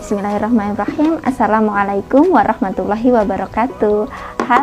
Bismillahirrahmanirrahim. Assalamualaikum warahmatullahi wabarakatuh. Halo.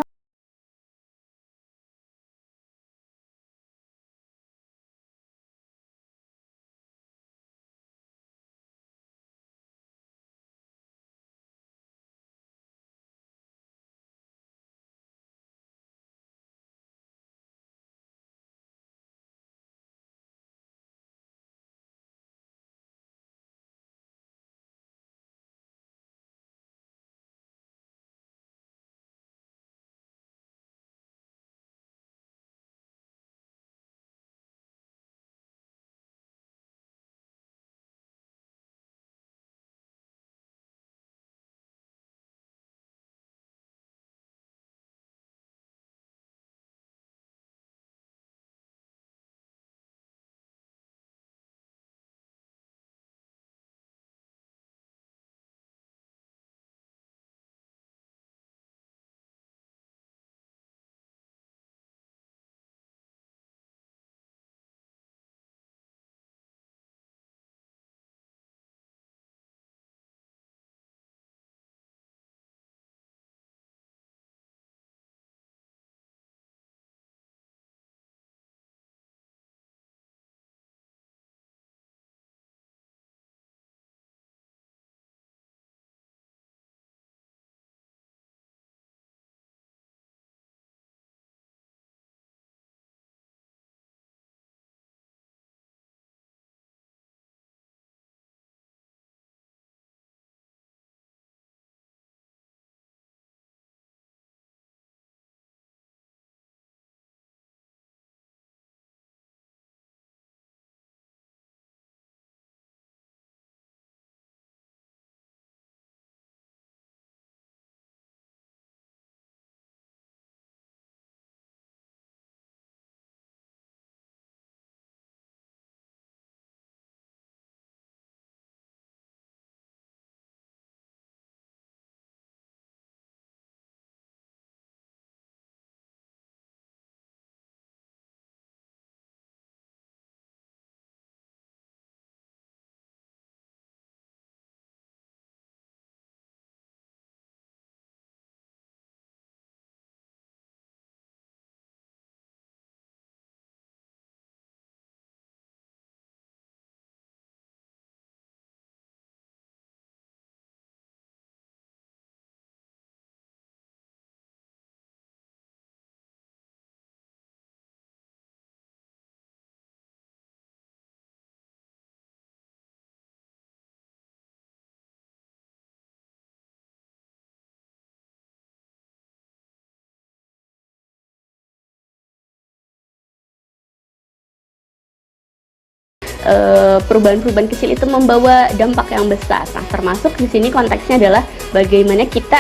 Perubahan-perubahan kecil itu membawa dampak yang besar. Nah, termasuk di sini konteksnya adalah bagaimana kita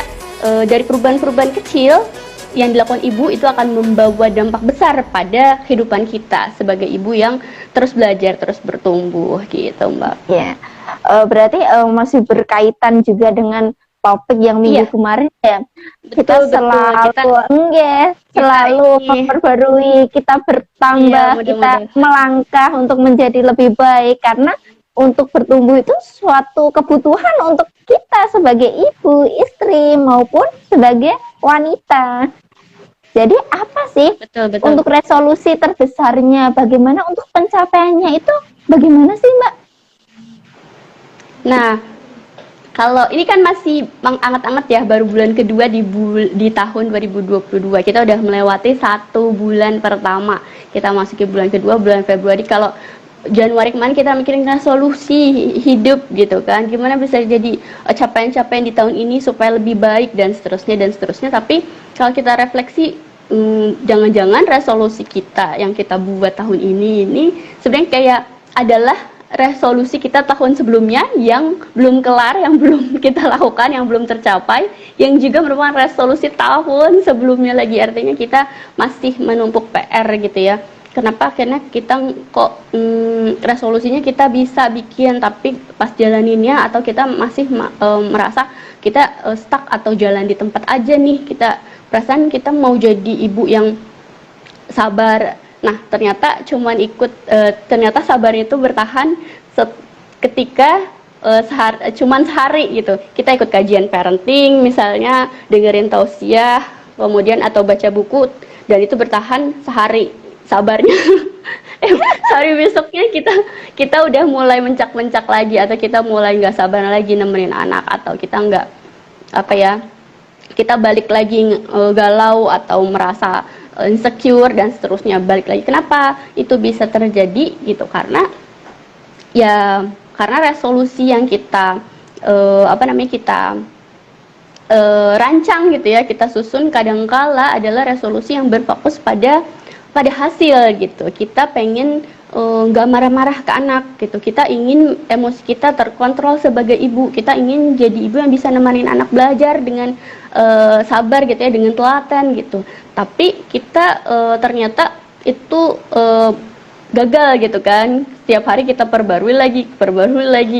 dari perubahan-perubahan kecil yang dilakukan ibu itu akan membawa dampak besar pada kehidupan kita sebagai ibu yang terus belajar, terus bertumbuh gitu, Mbak. Ya, berarti masih berkaitan juga dengan topik yang minggu kemarin ya. Kita selalu memperbarui, kita bertambah, kita melangkah untuk menjadi lebih baik, karena untuk bertumbuh itu suatu kebutuhan untuk kita sebagai ibu, istri maupun sebagai wanita. Jadi apa sih untuk resolusi terbesarnya? Bagaimana untuk pencapaiannya itu? Bagaimana sih, Mbak? Nah, kalau ini kan masih anget-anget ya, baru bulan kedua di tahun 2022. Kita udah melewati 1 bulan pertama. Kita masuki bulan kedua, bulan Februari. Kalau Januari kemarin kita mikirin solusi hidup gitu kan. Gimana bisa jadi capaian-capaian di tahun ini supaya lebih baik dan seterusnya. Tapi kalau kita refleksi, jangan-jangan resolusi kita yang kita buat tahun ini sebenarnya kayak adalah resolusi kita tahun sebelumnya yang belum kelar, yang belum kita lakukan, yang belum tercapai, yang juga merupakan resolusi tahun sebelumnya lagi. Artinya kita masih menumpuk PR gitu ya. Kenapa akhirnya kita kok resolusinya kita bisa bikin, tapi pas jalaninnya atau kita masih merasa kita stuck atau jalan di tempat aja nih. Kita perasaan kita mau jadi ibu yang sabar. Nah, ternyata cuman ternyata sabarnya itu bertahan ketika cuman sehari gitu. Kita ikut kajian parenting misalnya, dengerin tausiah, kemudian atau baca buku, dan itu bertahan sehari. Sabarnya hari besoknya kita udah mulai mencak-mencak lagi, atau kita mulai nggak sabar lagi nemenin anak, atau kita nggak apa ya, kita balik lagi galau atau merasa insecure dan seterusnya, balik lagi. Kenapa itu bisa terjadi gitu? Karena resolusi yang kita rancang gitu ya, kita susun kadangkala adalah resolusi yang berfokus pada hasil gitu. Kita pengen nggak marah-marah ke anak gitu. Kita ingin emosi kita terkontrol sebagai ibu. Kita ingin jadi ibu yang bisa nemenin anak belajar dengan sabar gitu ya, dengan telaten gitu. Tapi kita ternyata itu gagal gitu kan. Setiap hari kita perbarui lagi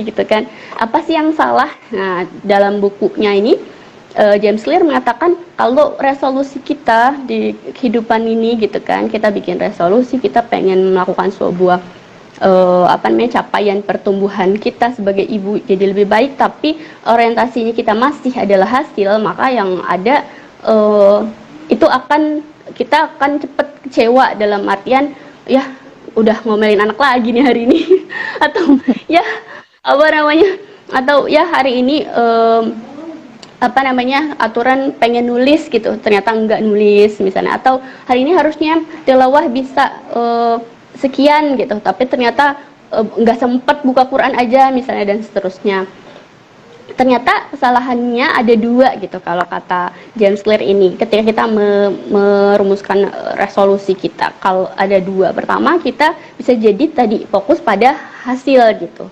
gitu kan. Apa sih yang salah? Nah, dalam bukunya ini James Clear mengatakan kalau resolusi kita di kehidupan ini gitu kan, kita bikin resolusi, kita pengen melakukan sebuah capaian pertumbuhan kita sebagai ibu jadi lebih baik, tapi orientasinya kita masih adalah hasil, maka yang ada kita akan cepat kecewa, dalam artian ya udah ngomelin anak lagi nih hari ini atau ya hari ini aturan pengen nulis gitu, ternyata enggak nulis misalnya, atau hari ini harusnya tilawah bisa sekian gitu, tapi ternyata enggak sempet buka Quran aja misalnya, dan seterusnya. Ternyata kesalahannya ada dua gitu kalau kata James Clear ini, ketika kita merumuskan resolusi kita. Kalau ada dua, pertama kita bisa jadi tadi fokus pada hasil gitu.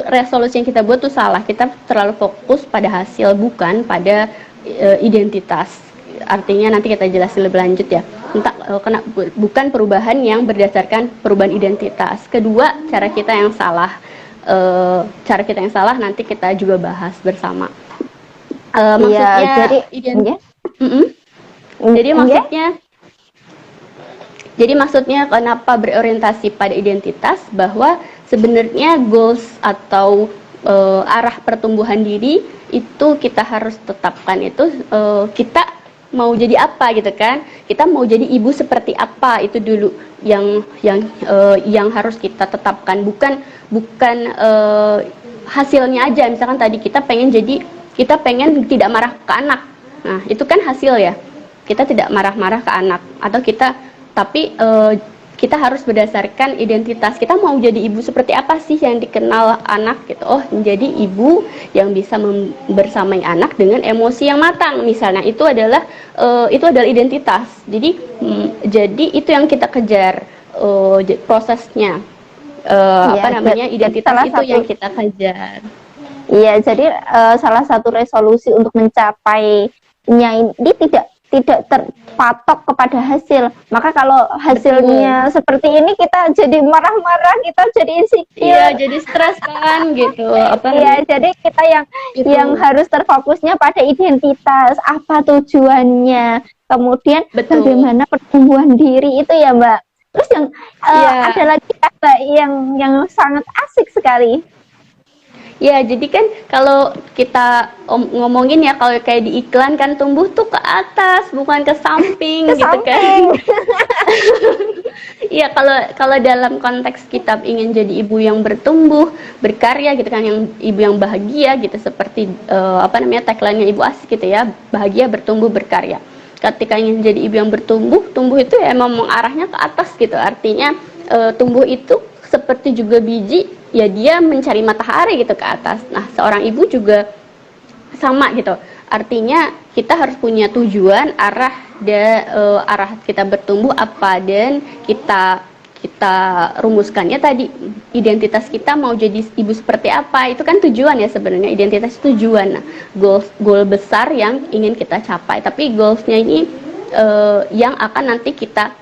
Resolusi yang kita buat tuh salah, kita terlalu fokus pada hasil bukan pada identitas. Artinya nanti kita jelasin lebih lanjut ya, bukan perubahan yang berdasarkan perubahan identitas. Kedua, cara kita yang salah nanti kita juga bahas bersama. Jadi maksudnya kenapa berorientasi pada identitas, bahwa sebenarnya goals atau arah pertumbuhan diri itu kita harus tetapkan itu, kita mau jadi apa gitu kan, kita mau jadi ibu seperti apa, itu dulu yang harus kita tetapkan, bukan hasilnya aja. Misalkan tadi kita pengen tidak marah ke anak, nah itu kan hasil ya, kita tidak marah-marah ke anak, atau kita harus berdasarkan identitas, kita mau jadi ibu seperti apa sih yang dikenal anak gitu. Oh, menjadi ibu yang bisa bersamai anak dengan emosi yang matang misalnya, itu adalah identitas. Jadi itu yang kita kejar, prosesnya identitas itu yang kita kejar. Iya, jadi salah satu resolusi untuk mencapainya ini tidak terpatok kepada hasil. Maka kalau hasilnya seperti ini, kita jadi marah-marah, kita jadi insecure. Iya, jadi stres kan gitu. Jadi kita yang harus terfokusnya pada identitas, apa tujuannya, kemudian bagaimana pertumbuhan diri itu ya Mbak. Terus yang ada lagi Mbak yang sangat asik sekali. Ya, jadi kan kalau kita ngomongin ya, kalau kayak di iklan kan, tumbuh tuh ke atas bukan ke samping gitu kan. Iya, kalau dalam konteks kita ingin jadi ibu yang bertumbuh, berkarya gitu kan, yang ibu yang bahagia gitu, seperti tagline-nya Ibu Asik gitu ya, bahagia, bertumbuh, berkarya. Ketika ingin jadi ibu yang tumbuh itu ya emang mengarahnya ke atas gitu. Artinya tumbuh itu seperti juga biji, ya dia mencari matahari gitu ke atas. Nah, seorang ibu juga sama gitu. Artinya kita harus punya tujuan, arah kita bertumbuh apa, dan kita rumuskannya tadi, identitas kita mau jadi ibu seperti apa, itu kan tujuan ya sebenarnya. Identitas tujuan, nah, goal besar yang ingin kita capai, tapi goalsnya ini yang akan nanti kita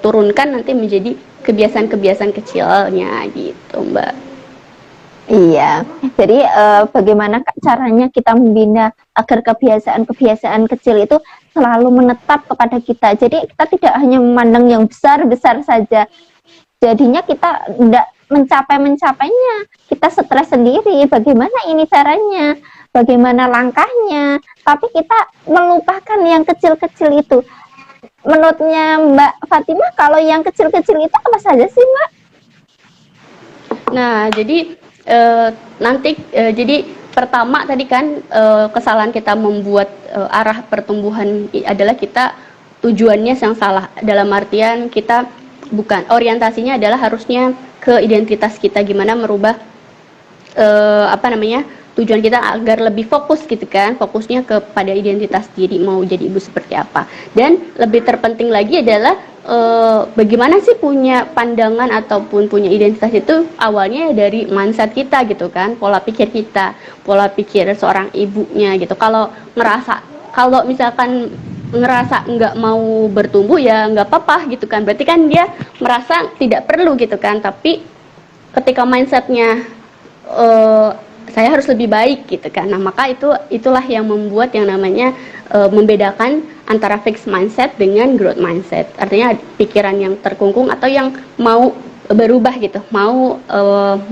turunkan nanti menjadi kebiasaan-kebiasaan kecilnya gitu Mbak. Iya, jadi bagaimana caranya kita membina agar kebiasaan-kebiasaan kecil itu selalu menetap kepada kita. Jadi kita tidak hanya memandang yang besar-besar saja. Jadinya kita tidak mencapainya kita stres sendiri, bagaimana ini caranya, bagaimana langkahnya, tapi kita melupakan yang kecil-kecil itu. Menurutnya Mbak Fatimah, kalau yang kecil-kecil itu apa saja sih, Mbak? Nah, jadi jadi pertama tadi kan kesalahan kita membuat arah pertumbuhan adalah kita tujuannya yang salah, dalam artian kita bukan, orientasinya adalah harusnya ke identitas kita, gimana merubah tujuan kita agar lebih fokus gitu kan, fokusnya kepada identitas diri, mau jadi ibu seperti apa. Dan lebih terpenting lagi adalah bagaimana sih punya pandangan ataupun punya identitas itu awalnya dari mindset kita gitu kan, pola pikir kita, pola pikir seorang ibunya gitu. Kalau misalkan ngerasa nggak mau bertumbuh ya nggak apa-apa gitu kan, berarti kan dia merasa tidak perlu gitu kan. Tapi ketika mindsetnya saya harus lebih baik gitu kan, nah maka itulah yang membuat yang namanya membedakan antara fixed mindset dengan growth mindset. Artinya pikiran yang terkungkung atau yang mau berubah gitu, mau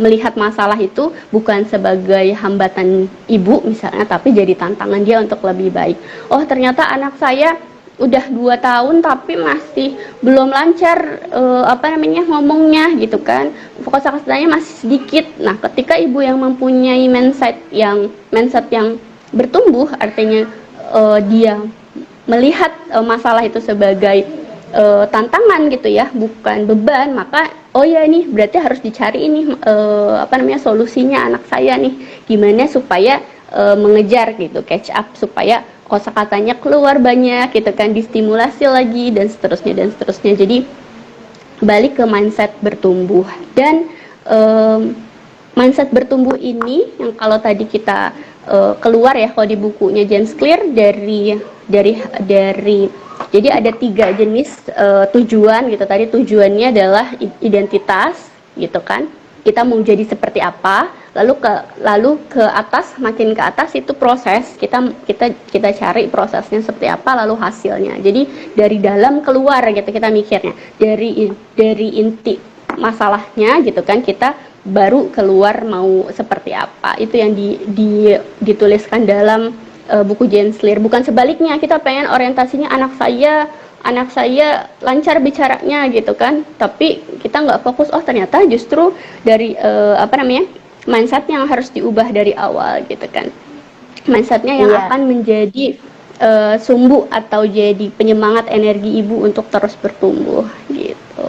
melihat masalah itu bukan sebagai hambatan ibu misalnya, tapi jadi tantangan dia untuk lebih baik. Oh ternyata anak saya udah 2 tahun tapi masih belum lancar ngomongnya gitu kan, kosakatanya masih sedikit. Nah ketika ibu yang mempunyai mindset yang bertumbuh, artinya dia melihat masalah itu sebagai tantangan gitu ya, bukan beban, maka oh ya ini berarti harus dicari ini solusinya anak saya nih, gimana supaya mengejar gitu, catch up, supaya kosakatanya keluar banyak gitu kan, distimulasi lagi dan seterusnya. Jadi balik ke mindset bertumbuh. Dan mindset bertumbuh ini yang kalau tadi kita keluar ya, kalau di bukunya James Clear dari jadi ada 3 jenis tujuan gitu. Tadi tujuannya adalah identitas gitu kan, kita mau jadi seperti apa, lalu ke atas, makin ke atas itu proses, kita cari prosesnya seperti apa, lalu hasilnya. Jadi dari dalam keluar gitu kita mikirnya, dari inti masalahnya gitu kan, kita baru keluar mau seperti apa. Itu yang dituliskan dalam buku James Clear. Bukan sebaliknya, kita pengen orientasinya anak saya lancar bicaranya gitu kan, tapi kita nggak fokus, oh ternyata justru dari mindset yang harus diubah dari awal gitu kan, mindsetnya yang akan menjadi sumbu atau jadi penyemangat energi ibu untuk terus bertumbuh gitu.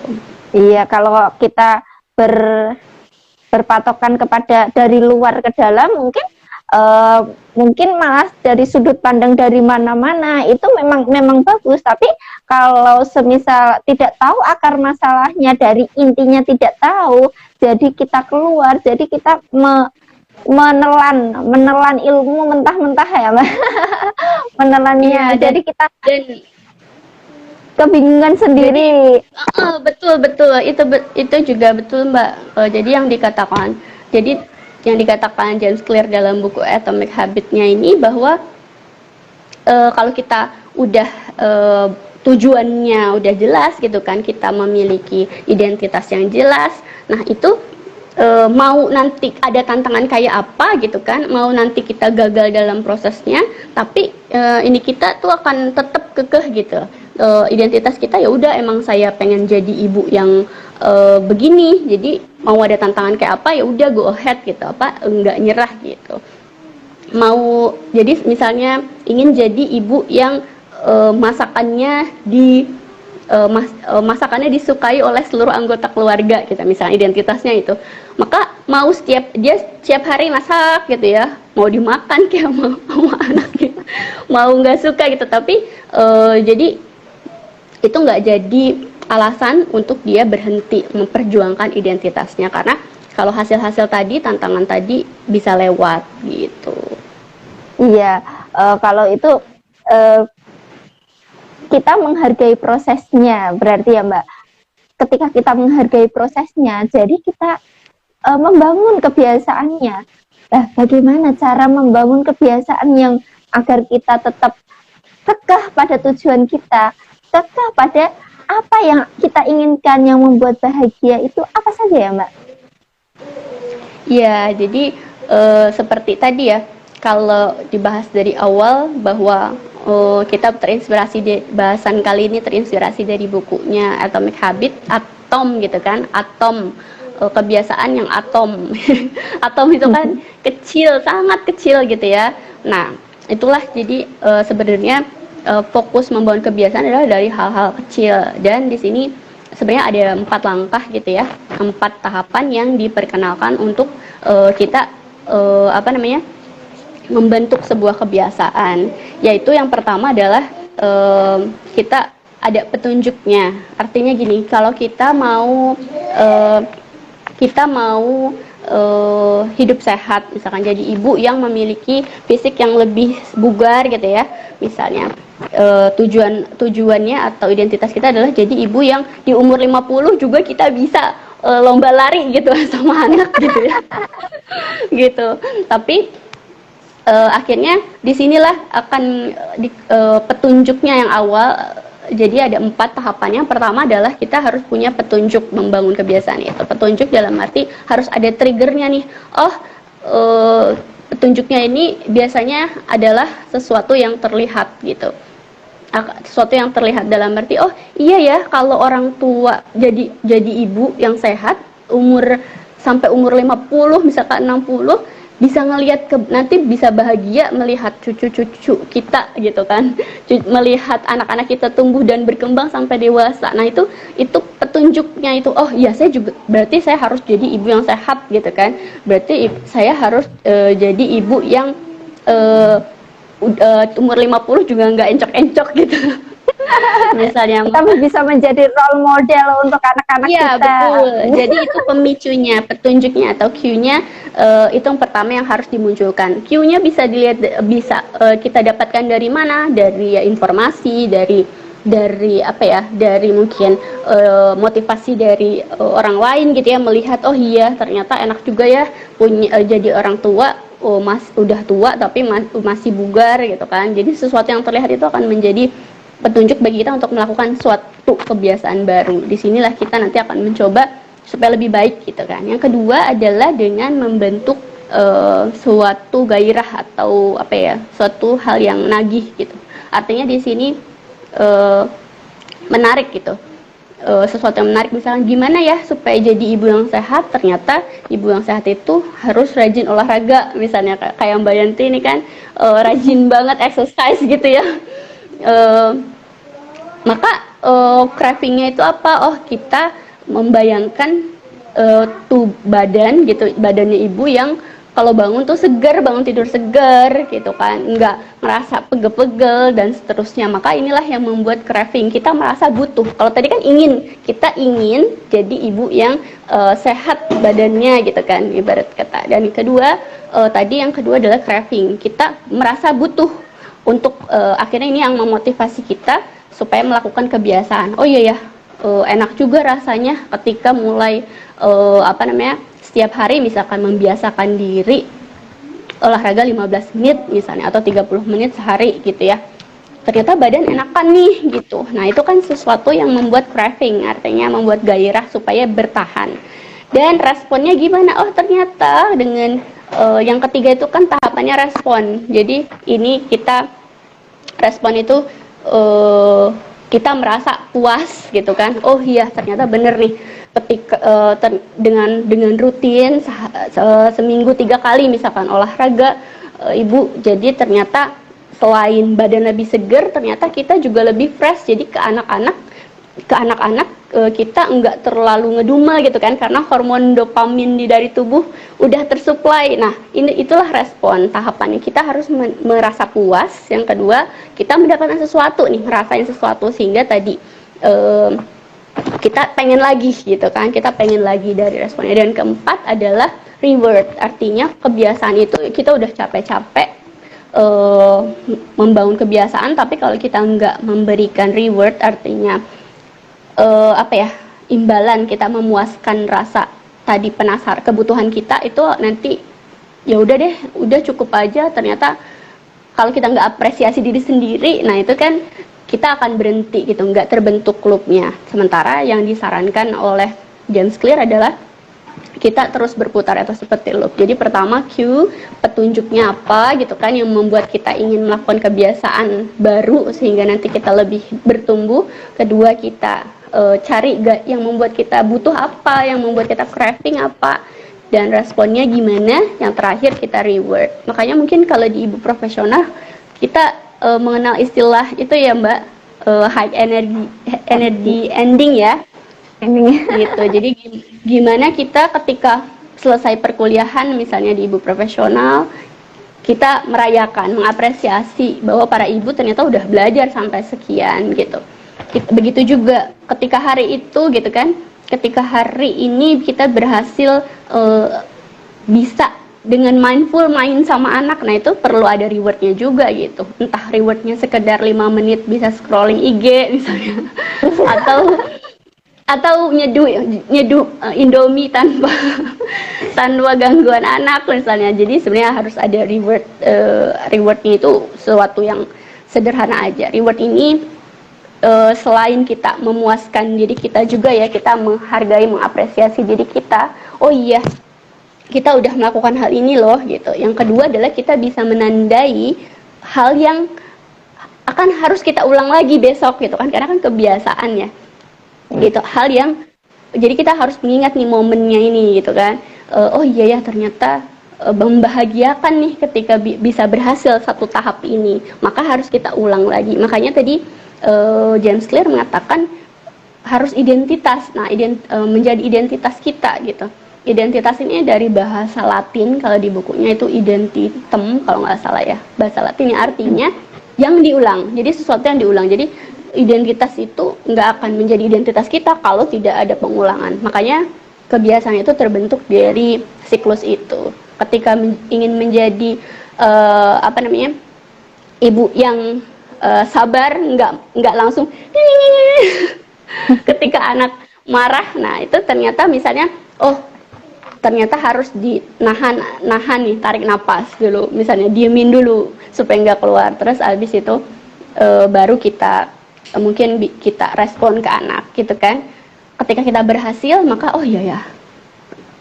Iya, kalau kita berpatokan kepada dari luar ke dalam, mungkin malah dari sudut pandang dari mana-mana itu memang bagus, tapi kalau semisal tidak tahu akar masalahnya, dari intinya tidak tahu, jadi kita keluar, jadi kita menelan ilmu mentah-mentah ya Mbak. Menelannya, jadi kita kebingungan sendiri. Betul itu juga betul Mbak. Jadi yang dikatakan James Clear dalam buku Atomic Habit-nya ini, bahwa kalau kita udah tujuannya udah jelas gitu kan, kita memiliki identitas yang jelas, nah itu mau nanti ada tantangan kayak apa gitu kan, mau nanti kita gagal dalam prosesnya, tapi ini kita tuh akan tetap kekeh gitu. Identitas kita ya udah, emang saya pengen jadi ibu yang begini, jadi mau ada tantangan kayak apa ya udah go ahead gitu, enggak nyerah gitu. Mau jadi misalnya ingin jadi ibu yang masakannya disukai oleh seluruh anggota keluarga kita, misalnya identitasnya itu, maka mau setiap hari masak gitu ya, mau dimakan kayak mau anak gitu, mau nggak suka gitu, tapi jadi itu nggak jadi alasan untuk dia berhenti memperjuangkan identitasnya, karena kalau hasil-hasil tadi, tantangan tadi bisa lewat gitu. Iya, kalau itu kita menghargai prosesnya, berarti ya Mbak. Ketika kita menghargai prosesnya, jadi kita membangun kebiasaannya. Nah, bagaimana cara membangun kebiasaan yang agar kita tetap kekeh pada tujuan kita, kekeh pada apa yang kita inginkan, yang membuat bahagia itu apa saja ya Mbak? Ya, jadi seperti tadi ya, kalau dibahas dari awal bahwa kita terinspirasi bahasan kali ini terinspirasi dari bukunya Atomic Habit, atom gitu kan, atom kebiasaan yang atom. Atom itu kan kecil, sangat kecil gitu ya. Nah, itulah jadi sebenarnya fokus membangun kebiasaan adalah dari hal-hal kecil, dan di sini sebenarnya ada 4 langkah gitu ya, 4 tahapan yang diperkenalkan untuk kita membentuk sebuah kebiasaan. Yaitu yang pertama adalah kita ada petunjuknya. Artinya gini, kalau kita mau hidup sehat, misalkan jadi ibu yang memiliki fisik yang lebih bugar gitu ya, misalnya tujuannya atau identitas kita adalah jadi ibu yang di umur 50 juga kita bisa lomba lari gitu sama anak gitu ya. Gitu. Tapi akhirnya disinilah akan petunjuknya yang awal. Jadi ada 4 tahapannya. Yang pertama adalah kita harus punya petunjuk membangun kebiasaan itu. Petunjuk dalam arti harus ada triggernya nih. Petunjuknya ini biasanya adalah sesuatu yang terlihat gitu. Sesuatu yang terlihat dalam arti, oh iya ya, kalau orang tua jadi ibu yang sehat sampai umur 50 misalkan 60 bisa ngelihat nanti bisa bahagia melihat cucu-cucu kita gitu kan, melihat anak-anak kita tumbuh dan berkembang sampai dewasa. Nah itu petunjuknya itu, oh iya berarti saya harus jadi ibu yang sehat gitu kan, berarti saya harus jadi ibu yang umur 50 juga nggak encok-encok gitu. Misalnya kita bisa menjadi role model untuk anak-anak kita. Betul. Jadi itu pemicunya, petunjuknya atau cue-nya itu yang pertama yang harus dimunculkan. Cue-nya bisa kita dapatkan dari mana? Dari informasi, dari mungkin motivasi dari orang lain gitu ya, melihat oh iya ternyata enak juga ya punya jadi orang tua. Udah tua tapi masih bugar gitu kan. Jadi sesuatu yang terlihat itu akan menjadi petunjuk bagi kita untuk melakukan suatu kebiasaan baru. Disinilah kita nanti akan mencoba supaya lebih baik gitu kan. Yang kedua adalah dengan membentuk suatu gairah atau suatu hal yang nagih gitu. Artinya di sini menarik gitu. Sesuatu yang menarik, misalnya gimana ya supaya jadi ibu yang sehat. Ternyata ibu yang sehat itu harus rajin olahraga, misalnya kayak Mbak Yanti ini kan rajin banget exercise gitu ya. Maka cravingnya itu apa? Oh kita membayangkan badannya ibu yang kalau bangun tuh segar, bangun tidur segar gitu kan, nggak merasa pegel-pegel dan seterusnya. Maka inilah yang membuat craving, kita merasa butuh. Kalau tadi kan kita ingin jadi ibu yang sehat badannya gitu kan, ibarat kata. Dan yang kedua adalah craving, kita merasa butuh untuk akhirnya ini yang memotivasi kita supaya melakukan kebiasaan. Oh iya ya, enak juga rasanya ketika mulai setiap hari misalkan membiasakan diri olahraga 15 menit misalnya atau 30 menit sehari gitu ya. Ternyata badan enakan nih gitu. Nah, itu kan sesuatu yang membuat craving, artinya membuat gairah supaya bertahan. Dan responnya gimana? Oh, ternyata dengan yang ketiga itu kan tahapannya respon. Jadi ini respon itu kita merasa puas gitu kan. Oh iya, ternyata bener nih. Ketika dengan rutin seminggu 3 kali misalkan olahraga ibu, jadi ternyata selain badan lebih segar, ternyata kita juga lebih fresh. Jadi ke anak-anak kita nggak terlalu ngedumel gitu kan, karena hormon dopamin dari tubuh udah tersuplai. Nah itulah respon tahapannya. Kita harus merasa puas. Yang kedua, kita mendapatkan sesuatu nih, ngerasain sesuatu, sehingga tadi kita pengen lagi gitu kan, kita pengen lagi dari responnya. Dan keempat adalah reward, artinya kebiasaan itu kita udah capek-capek membangun kebiasaan, tapi kalau kita nggak memberikan reward, artinya imbalan, kita memuaskan rasa tadi kebutuhan kita, itu nanti ya udah cukup aja. Ternyata kalau kita nggak apresiasi diri sendiri, nah itu kan kita akan berhenti gitu, nggak terbentuk klubnya. Sementara yang disarankan oleh James Clear adalah kita terus berputar atau seperti loop. Jadi pertama Q, petunjuknya apa gitu kan yang membuat kita ingin melakukan kebiasaan baru sehingga nanti kita lebih bertumbuh. Kedua kita cari yang membuat kita butuh apa, yang membuat kita craving apa, dan responnya gimana. Yang terakhir kita reward. Makanya mungkin kalau di ibu profesional kita mengenal istilah itu ya Mbak, high energy ending ya. Gitu. Jadi gimana kita ketika selesai perkuliahan misalnya di ibu profesional, kita merayakan, mengapresiasi bahwa para ibu ternyata udah belajar sampai sekian gitu. Begitu juga ketika hari itu gitu kan, ketika hari ini kita berhasil bisa dengan mindful main sama anak, nah itu perlu ada rewardnya juga gitu. Entah rewardnya sekedar 5 menit bisa scrolling IG misalnya, atau nyeduh Indomie tanpa gangguan anak misalnya. Jadi sebenarnya harus ada rewardnya itu sesuatu yang sederhana aja. Reward ini selain kita memuaskan diri kita juga ya, kita menghargai, mengapresiasi diri kita. Oh iya, kita udah melakukan hal ini loh gitu. Yang kedua adalah kita bisa menandai hal yang akan harus kita ulang lagi besok gitu kan, karena kan kebiasaan ya gitu, hal yang jadi kita harus mengingat nih momennya ini gitu kan. Oh iya ya, ternyata membahagiakan nih ketika bisa berhasil satu tahap ini, maka harus kita ulang lagi. Makanya tadi James Clear mengatakan harus identitas. Nah, menjadi identitas kita gitu. Identitas ini dari bahasa Latin, kalau di bukunya itu identitem kalau nggak salah ya, bahasa Latin yang artinya yang diulang. Jadi sesuatu yang diulang. Jadi identitas itu nggak akan menjadi identitas kita kalau tidak ada pengulangan. Makanya kebiasaan itu terbentuk dari siklus itu. Ketika ingin menjadi ibu yang sabar, nggak langsung ketika anak marah. Nah itu ternyata misalnya, ternyata harus nahan nih, tarik napas dulu, misalnya diemin dulu supaya nggak keluar. Terus abis itu baru kita mungkin kita respon ke anak gitu kan. Ketika kita berhasil, maka oh iya ya,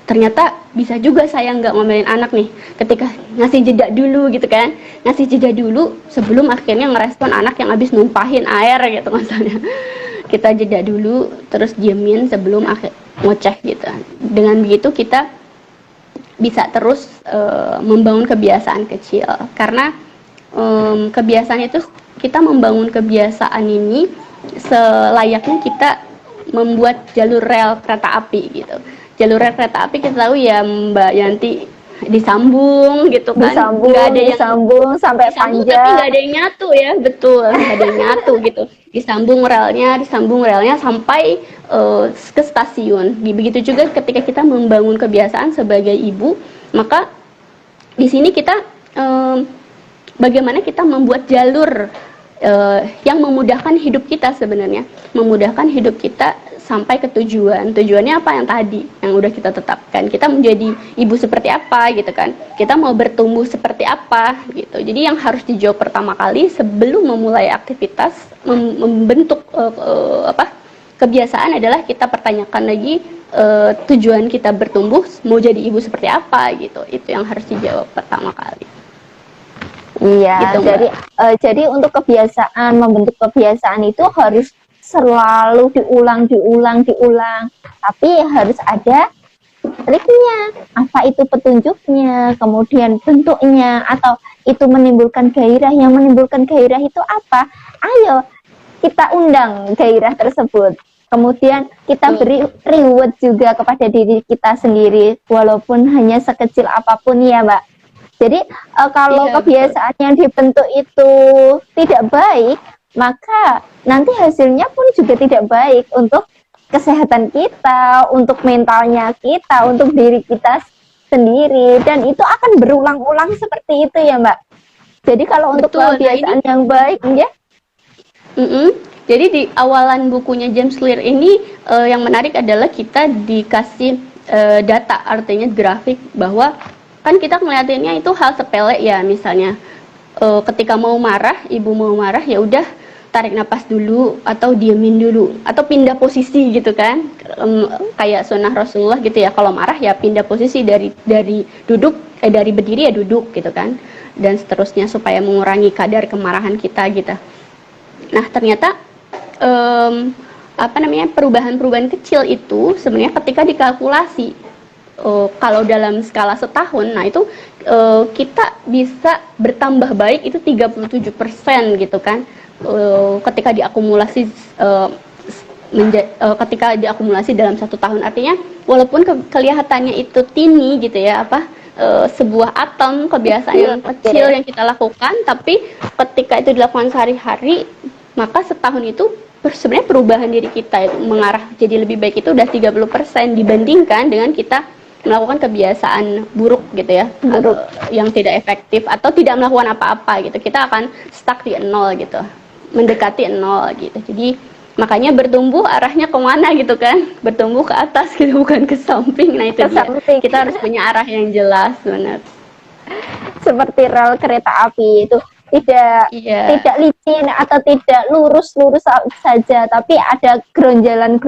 ternyata bisa juga saya nggak ngomelin anak nih, ketika ngasih jeda dulu gitu kan, ngasih jeda dulu sebelum akhirnya ngerespon anak yang habis numpahin air gitu misalnya. Kita jeda dulu terus diemin sebelum ngoceh gitu. Dengan begitu kita bisa terus membangun kebiasaan kecil, karena kebiasaan itu, kita membangun kebiasaan ini selayaknya kita membuat jalur rel kereta api gitu. Jalur rel kereta api kita tahu ya Mbak Yanti, disambung gitu kan, disambung sampai panjang, tapi nggak ada yang nyatu ya, betul, nggak ada yang nyatu gitu. Disambung relnya sampai ke stasiun. Begitu juga ketika kita membangun kebiasaan sebagai ibu, maka di sini kita bagaimana kita membuat jalur yang memudahkan hidup kita sebenarnya, memudahkan hidup kita sampai ke tujuan. Tujuannya apa? Yang tadi, yang udah kita tetapkan. Kita menjadi ibu seperti apa gitu kan? Kita mau bertumbuh seperti apa gitu. Jadi yang harus dijawab pertama kali sebelum memulai aktivitas membentuk kebiasaan adalah kita pertanyakan lagi tujuan kita bertumbuh, mau jadi ibu seperti apa gitu. Itu yang harus dijawab pertama kali. Iya, gitu, jadi untuk kebiasaan, membentuk kebiasaan itu harus selalu diulang. Tapi harus ada triknya. Apa itu petunjuknya, kemudian bentuknya, atau itu menimbulkan gairah. Yang menimbulkan gairah itu apa? Ayo, kita undang gairah tersebut. Kemudian kita beri reward juga kepada diri kita sendiri, walaupun hanya sekecil apapun ya Mbak. Jadi kalau kebiasaan yang dibentuk itu tidak baik, maka nanti hasilnya pun juga tidak baik untuk kesehatan kita, untuk mentalnya kita, untuk diri kita sendiri, dan itu akan berulang-ulang seperti itu ya Mbak. Jadi kalau untuk kebiasaan yang baik ya. Jadi di awalan bukunya James Clear ini yang menarik adalah kita dikasih data, artinya grafik, bahwa kan kita ngeliatinnya itu hal sepele ya, misalnya ketika mau marah, ibu mau marah, ya udah tarik napas dulu atau diemin dulu atau pindah posisi gitu kan. Kayak sunnah Rasulullah gitu ya, kalau marah ya pindah posisi dari duduk dari berdiri ya duduk gitu kan, dan seterusnya supaya mengurangi kadar kemarahan kita gitu. Nah ternyata perubahan-perubahan kecil itu sebenarnya ketika dikalkulasi kalau dalam skala setahun, nah itu kita bisa bertambah baik itu 37% gitu kan. Ketika diakumulasi ketika diakumulasi dalam 1 tahun, artinya walaupun kelihatannya itu tini gitu ya, sebuah atom kebiasaan yang kecil yang kita lakukan, tapi ketika itu dilakukan sehari-hari, maka setahun itu sebenarnya perubahan diri kita itu mengarah jadi lebih baik itu udah 30% dibandingkan dengan kita melakukan kebiasaan buruk gitu ya, yang tidak efektif atau tidak melakukan apa-apa gitu. Kita akan stuck di 0 gitu, mendekati 0 gitu. Jadi makanya bertumbuh arahnya kemana gitu kan, bertumbuh ke atas gitu, bukan ke samping. Nah itu dia, kita harus punya arah yang jelas, benar. Seperti rel kereta api itu tidak licin atau tidak lurus saja, tapi ada geronjalan.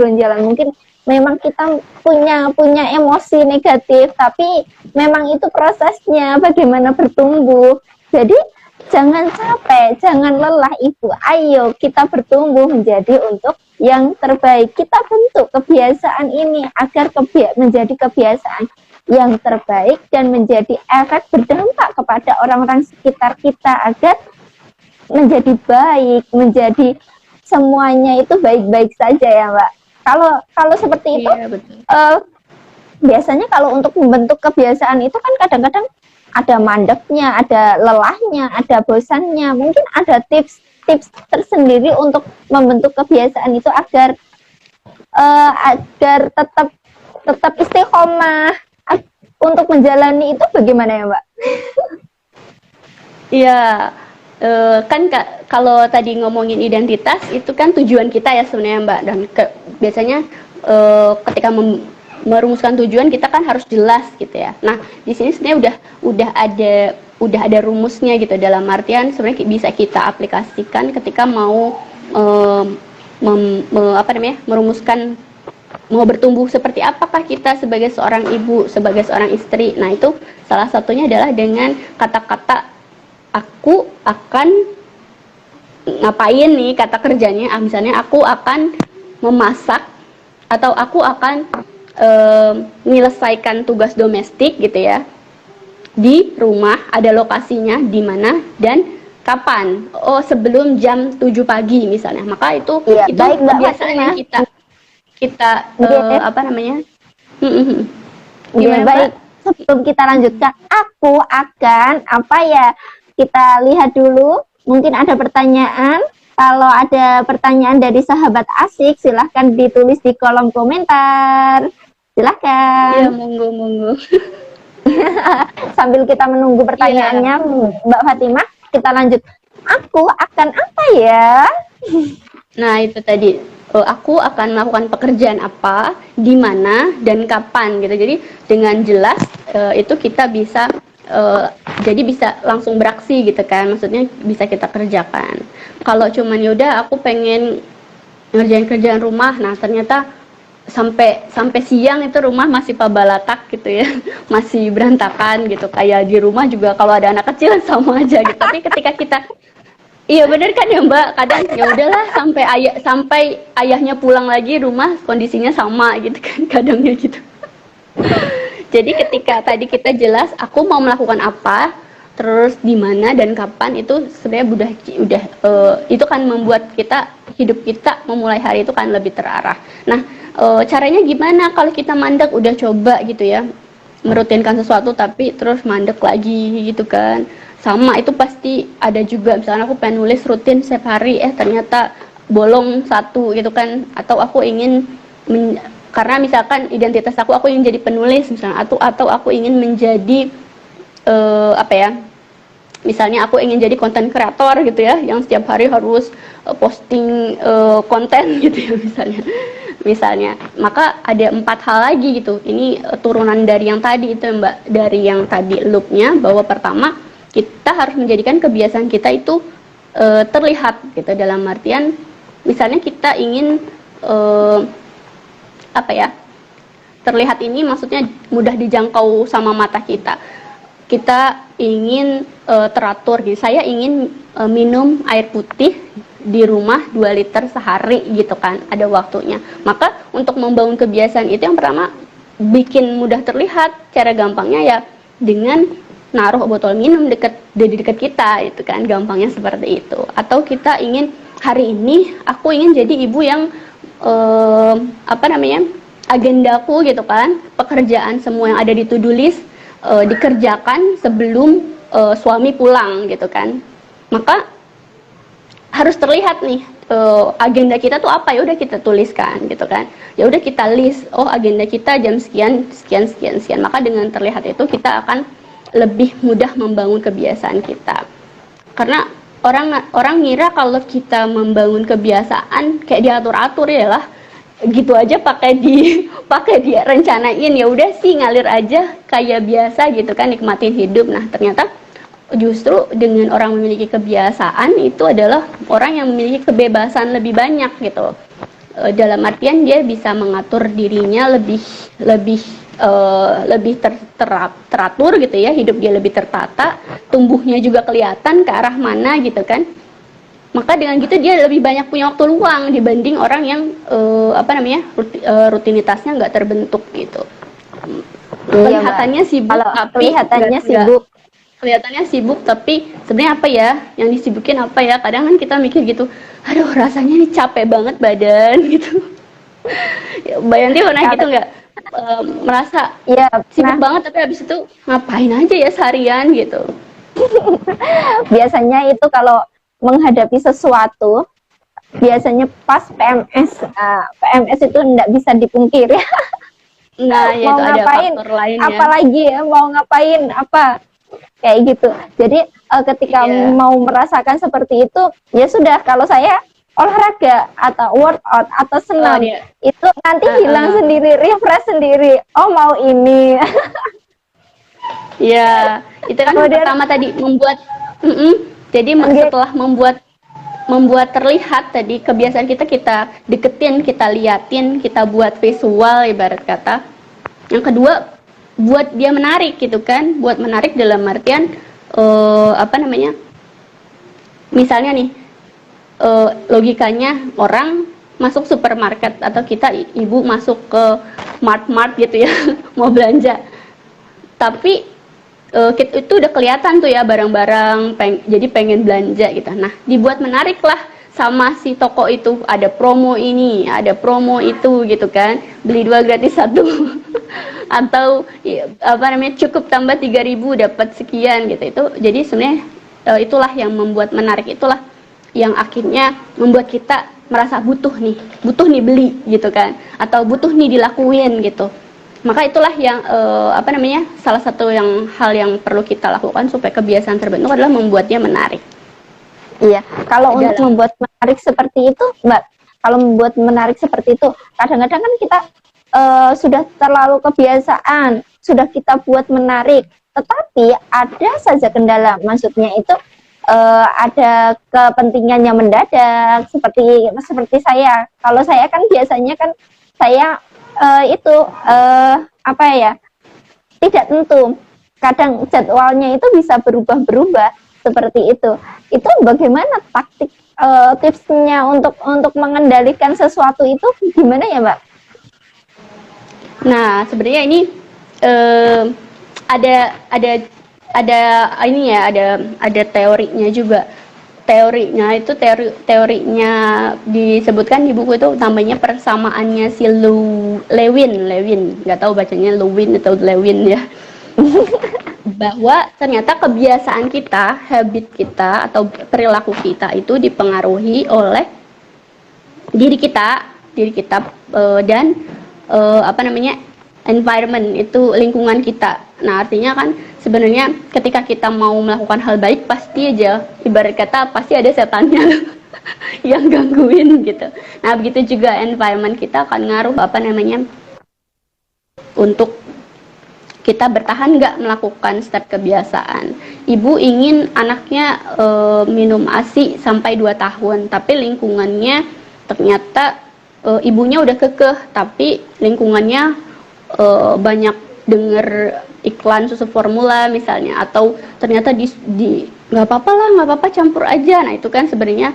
Mungkin memang kita punya emosi negatif, tapi memang itu prosesnya bagaimana bertumbuh. Jadi jangan capek, jangan lelah Ibu. Ayo kita bertumbuh menjadi untuk yang terbaik. Kita bentuk kebiasaan ini agar menjadi kebiasaan yang terbaik dan menjadi efek berdampak kepada orang-orang sekitar kita agar menjadi baik, menjadi semuanya itu baik-baik saja ya Mbak. Kalau seperti itu, biasanya kalau untuk membentuk kebiasaan itu kan kadang-kadang ada mandeknya, ada lelahnya, ada bosannya. Mungkin ada tips tersendiri untuk membentuk kebiasaan itu agar tetap istiqomah untuk menjalani itu, bagaimana ya Mbak? Iya. Kan kalau tadi ngomongin identitas itu kan tujuan kita ya sebenarnya Mbak, dan biasanya ketika merumuskan tujuan kita kan harus jelas gitu ya. Nah di sini sebenarnya udah ada rumusnya gitu, dalam artian sebenarnya bisa kita aplikasikan ketika mau merumuskan mau bertumbuh seperti apakah kita sebagai seorang ibu, sebagai seorang istri. Nah itu salah satunya adalah dengan kata-kata aku akan ngapain nih, kata kerjanya, misalnya aku akan memasak atau aku akan menyelesaikan tugas domestik gitu ya di rumah, ada lokasinya di mana dan kapan. Oh sebelum jam 7 pagi misalnya, maka itu kebiasaan yang kita baik. Sebelum kita lanjutkan, aku akan apa ya, kita lihat dulu, mungkin ada pertanyaan. Kalau ada pertanyaan dari sahabat asik, silahkan ditulis di kolom komentar. Silahkan. Ya, monggo. Sambil kita menunggu pertanyaannya, Mbak Fatimah, kita lanjut. Aku akan apa ya? Nah, itu tadi. Aku akan melakukan pekerjaan apa, di mana, dan kapan gitu. Jadi dengan jelas itu kita bisa jadi bisa langsung beraksi gitu kan, maksudnya bisa kita kerjakan. Kalau cuman yaudah aku pengen ngerjain kerjaan rumah, nah ternyata sampai siang itu rumah masih pabalatak gitu ya, masih berantakan gitu, kayak di rumah juga kalau ada anak kecil sama aja gitu. Tapi ketika kita iya bener kan ya Mbak, kadang ya udahlah sampai ayahnya pulang lagi rumah kondisinya sama gitu kan, kadangnya gitu. Jadi ketika tadi kita jelas aku mau melakukan apa, terus di mana dan kapan, itu sebenarnya udah itu kan membuat hidup kita memulai hari itu kan lebih terarah. Nah, caranya gimana kalau kita mandek, udah coba gitu ya, merutinkan sesuatu tapi terus mandek lagi gitu kan. Sama itu pasti ada juga, misalnya aku pengen nulis rutin setiap hari, ternyata bolong satu gitu kan, atau aku ingin karena misalkan identitas aku ingin jadi penulis misalnya, atau aku ingin menjadi misalnya aku ingin jadi konten kreator gitu ya, yang setiap hari harus posting konten gitu ya misalnya, maka ada 4 hal lagi gitu. Ini turunan dari yang tadi itu Mbak, dari yang tadi loopnya, bahwa pertama kita harus menjadikan kebiasaan kita itu terlihat gitu, dalam artian misalnya kita ingin apa ya, terlihat ini maksudnya mudah dijangkau sama mata kita. Kita ingin teratur gitu. Saya ingin minum air putih di rumah 2 liter sehari gitu kan, ada waktunya. Maka untuk membangun kebiasaan itu yang pertama bikin mudah terlihat, cara gampangnya ya dengan naruh botol minum di dekat kita itu kan, gampangnya seperti itu. Atau kita ingin hari ini aku ingin jadi ibu yang apa namanya, agendaku gitu kan, pekerjaan semua yang ada di to-do list dikerjakan sebelum suami pulang gitu kan. Maka harus terlihat nih agenda kita tuh apa, ya udah kita tuliskan gitu kan. Ya udah kita list, oh agenda kita jam sekian sekian sekian sekian. Maka dengan terlihat itu kita akan lebih mudah membangun kebiasaan kita. Karena orang ngira kalau kita membangun kebiasaan kayak diatur-atur ya lah, gitu aja pakai dia rencanain, ya udah sih ngalir aja kayak biasa gitu kan, nikmatin hidup. Nah ternyata justru dengan orang memiliki kebiasaan itu adalah orang yang memiliki kebebasan lebih banyak gitu. Dalam artian dia bisa mengatur dirinya lebih teratur gitu ya, hidup dia lebih tertata, tumbuhnya juga kelihatan ke arah mana gitu kan. Maka dengan gitu dia lebih banyak punya waktu luang dibanding orang yang rutinitasnya nggak terbentuk gitu. Kelihatannya sibuk, tapi kelihatannya sibuk, tapi sebenarnya apa ya yang disibukin, apa ya? Kadang kan kita mikir gitu, aduh rasanya nih capek banget badan gitu. Mbak Yanti pernah gitu nggak, merasa ya, sibuk banget tapi habis itu ngapain aja ya seharian gitu? Biasanya itu kalau menghadapi sesuatu, biasanya pas PMS. PMS itu tidak bisa dipungkiri. Nah, ya mau itu ngapain, ada faktor lain ya. apalagi ya, mau ngapain apa kayak gitu. Jadi ketika mau merasakan seperti itu, ya sudah, kalau saya olahraga atau workout atau senam, itu nanti hilang sendiri, refresh sendiri. Oh mau ini. Ya, itu kan pertama tadi membuat jadi setelah membuat terlihat tadi kebiasaan kita deketin, kita liatin, kita buat visual ibarat kata. Yang kedua, buat dia menarik gitu kan, buat menarik dalam artian misalnya nih, logikanya orang masuk supermarket atau kita ibu masuk ke mart gitu ya mau belanja, tapi itu udah kelihatan tuh ya barang-barang, jadi pengen belanja gitu. Nah dibuat menarik lah sama si toko itu, ada promo ini, ada promo itu gitu kan, beli 2 gratis 1 atau cukup tambah 3.000 dapat sekian gitu. Itu jadi sebenarnya itulah yang membuat menarik, itulah yang akhirnya membuat kita merasa butuh nih beli gitu kan, atau butuh nih dilakuin gitu. Maka itulah yang salah satu hal yang perlu kita lakukan supaya kebiasaan terbentuk adalah membuatnya menarik. Iya, kalau untuk membuat menarik seperti itu, Mbak, kalau membuat menarik seperti itu, kadang-kadang kan kita sudah terlalu kebiasaan, sudah kita buat menarik, tetapi ada saja kendala, maksudnya itu ada kepentingannya mendadak, seperti saya. Kalau saya kan biasanya kan saya tidak tentu. Kadang jadwalnya itu bisa berubah-berubah seperti itu. Itu bagaimana taktik tipsnya untuk mengendalikan sesuatu itu gimana ya, Mbak? Nah, sebenarnya ini ada teorinya juga. Teorinya disebutkan di buku itu, namanya persamaannya si Lewin, nggak tahu bacanya Lewin atau Lewin ya. Bahwa ternyata kebiasaan kita, habit kita atau perilaku kita itu dipengaruhi oleh diri kita dan environment, itu lingkungan kita. Nah artinya kan sebenarnya ketika kita mau melakukan hal baik, pasti aja ibarat kata pasti ada setannya yang gangguin gitu. Nah begitu juga environment kita akan ngaruh untuk kita bertahan nggak melakukan start kebiasaan. Ibu ingin anaknya minum ASI sampai 2 tahun, tapi lingkungannya ternyata ibunya udah kekeh, tapi lingkungannya banyak denger iklan susu formula misalnya, atau ternyata di nggak apa-apa lah, nggak apa-apa campur aja. Nah itu kan sebenarnya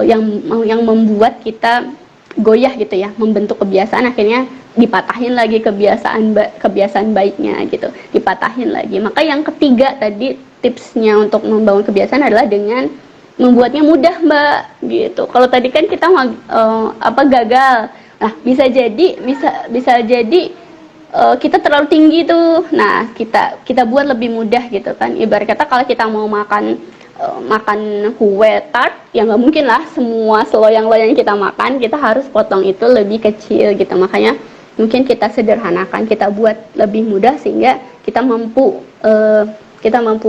yang membuat kita goyah gitu ya, membentuk kebiasaan, akhirnya dipatahin lagi kebiasaan baiknya gitu, dipatahin lagi. Maka yang ketiga tadi tipsnya untuk membangun kebiasaan adalah dengan membuatnya mudah, Mbak, gitu. Kalau tadi kan kita gagal, nah bisa jadi kita terlalu tinggi tuh. Nah kita buat lebih mudah gitu kan. Ibarat kata kalau kita mau makan kue tart, ya nggak mungkin lah semua seloyang-loyang kita makan, kita harus potong itu lebih kecil gitu. Makanya mungkin kita sederhanakan, kita buat lebih mudah sehingga kita mampu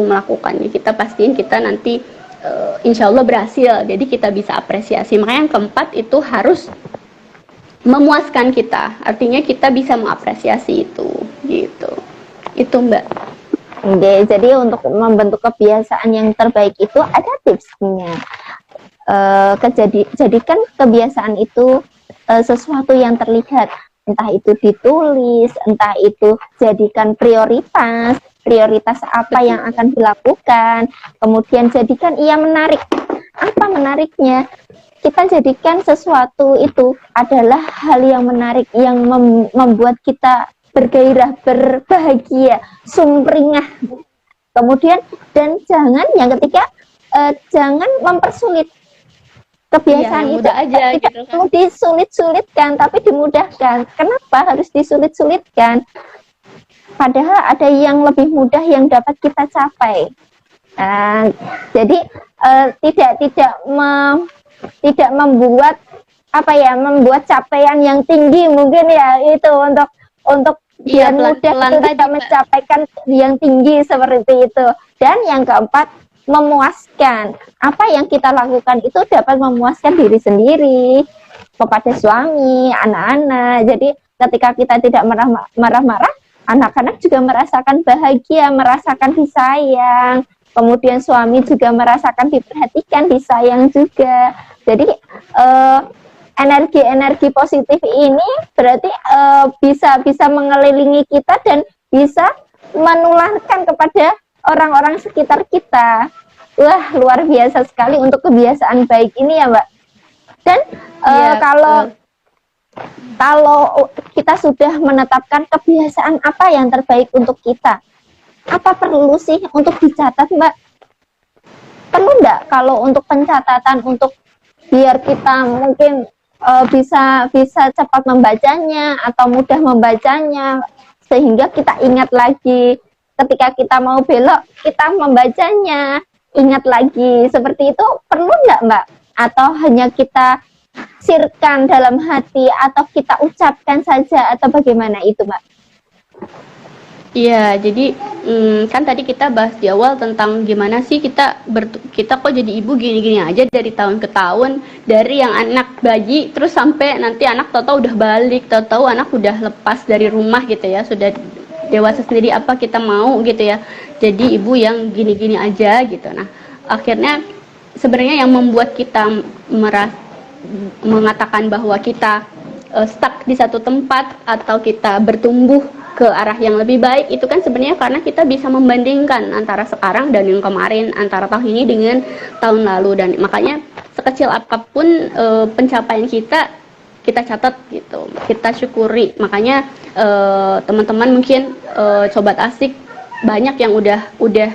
melakukannya. Kita pastiin kita nanti insya Allah berhasil, jadi kita bisa apresiasi. Makanya yang keempat itu harus memuaskan kita, artinya kita bisa mengapresiasi itu gitu. Itu Mbak. Oke, jadi untuk membentuk kebiasaan yang terbaik itu ada tipsnya. Jadikan kebiasaan itu sesuatu yang terlihat, entah itu ditulis, entah itu jadikan prioritas apa yang akan dilakukan, kemudian jadikan ia menarik. Apa menariknya? Kita jadikan sesuatu itu adalah hal yang menarik, yang membuat kita bergairah, berbahagia, sumringah. Kemudian dan jangan yang ketiga, jangan mempersulit kebiasaan itu aja, tidak gitu kan. Disulit-sulitkan, tapi dimudahkan. Kenapa harus disulit-sulitkan? Padahal ada yang lebih mudah yang dapat kita capai. Jadi tidak membuat membuat capaian yang tinggi mungkin ya, itu untuk biar mudah itu kita mencapaikan yang tinggi seperti itu. Dan yang keempat, memuaskan. Apa yang kita lakukan itu dapat memuaskan diri sendiri, kepada suami, anak-anak. Jadi ketika kita tidak marah-marah, anak-anak juga merasakan bahagia, merasakan disayang. Kemudian suami juga merasakan diperhatikan, disayang juga. Jadi energi positif ini berarti bisa mengelilingi kita dan bisa menularkan kepada orang-orang sekitar kita. Wah, luar biasa sekali untuk kebiasaan baik ini ya, Mbak. Dan kalau kita sudah menetapkan kebiasaan apa yang terbaik untuk kita, apa perlu sih untuk dicatat, Mbak? Perlu enggak kalau untuk pencatatan, untuk biar kita mungkin bisa cepat membacanya atau mudah membacanya, sehingga kita ingat lagi ketika kita mau belok, kita membacanya, ingat lagi. Seperti itu perlu enggak, Mbak? Atau hanya kita sirkan dalam hati, atau kita ucapkan saja, atau bagaimana itu, Mbak? Iya, jadi kan tadi kita bahas di awal tentang gimana sih kita kok jadi ibu gini-gini aja dari tahun ke tahun, dari yang anak bayi terus sampai nanti anak tahu-tahu udah balik, tahu-tahu anak udah lepas dari rumah gitu ya, sudah dewasa sendiri, apa kita mau gitu ya, jadi ibu yang gini-gini aja gitu. Nah, akhirnya sebenarnya yang membuat kita mengatakan bahwa kita stuck di satu tempat atau kita bertumbuh ke arah yang lebih baik, itu kan sebenarnya karena kita bisa membandingkan antara sekarang dan yang kemarin, antara tahun ini dengan tahun lalu. Dan makanya sekecil apapun pencapaian kita catat gitu, kita syukuri. Makanya teman-teman mungkin sobat asik banyak yang udah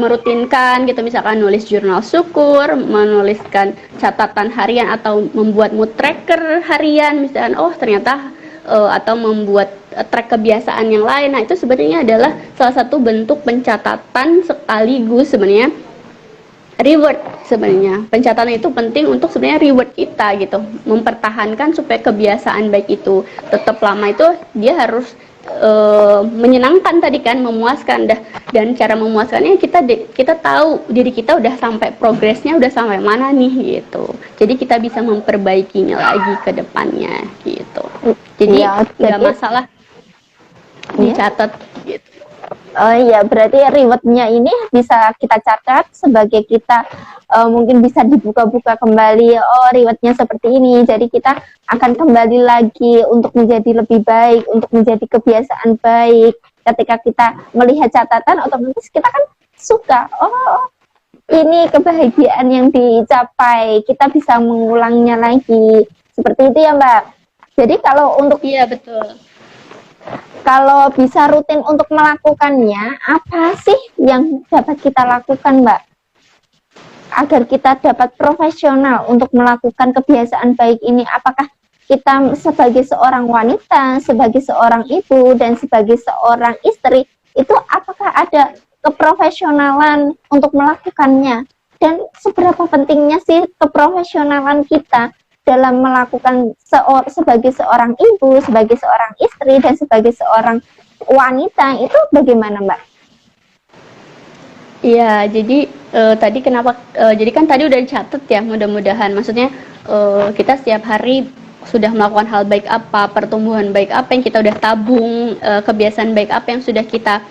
merutinkan gitu, misalkan nulis jurnal syukur, menuliskan catatan harian, atau membuat mood tracker harian misalkan, ternyata atau membuat track kebiasaan yang lain. Nah, itu sebenarnya adalah salah satu bentuk pencatatan sekaligus sebenarnya reward. Sebenarnya pencatatan itu penting untuk sebenarnya reward kita gitu, mempertahankan supaya kebiasaan baik itu tetap lama. Itu dia harus menyenangkan tadi kan, memuaskan. Dan cara memuaskannya kita tahu diri kita udah sampai progresnya, udah sampai mana nih gitu, jadi kita bisa memperbaikinya lagi ke depannya gitu. Jadi nggak masalah dicatat gitu. Oh iya, berarti rewardnya ini bisa kita catat sebagai kita mungkin bisa dibuka-buka kembali. Oh, rewardnya seperti ini. Jadi kita akan kembali lagi untuk menjadi lebih baik, untuk menjadi kebiasaan baik. Ketika kita melihat catatan, otomatis kita kan suka. Oh, ini kebahagiaan yang dicapai. Kita bisa mengulangnya lagi. Seperti itu ya, Mbak. Jadi kalau untuk Iya, betul. kalau bisa rutin untuk melakukannya, apa sih yang dapat kita lakukan, Mbak? Agar kita dapat profesional untuk melakukan kebiasaan baik ini, apakah kita sebagai seorang wanita, sebagai seorang ibu, dan sebagai seorang istri, itu apakah ada keprofesionalan untuk melakukannya? Dan seberapa pentingnya sih keprofesionalan kita dalam melakukan sebagai seorang ibu, sebagai seorang istri, dan sebagai seorang wanita, itu bagaimana, Mbak? Iya, jadi tadi kenapa? Jadi kan tadi udah dicatat ya, mudah-mudahan. Maksudnya kita setiap hari sudah melakukan hal baik apa, pertumbuhan baik apa yang kita udah tabung, kebiasaan baik apa yang sudah kita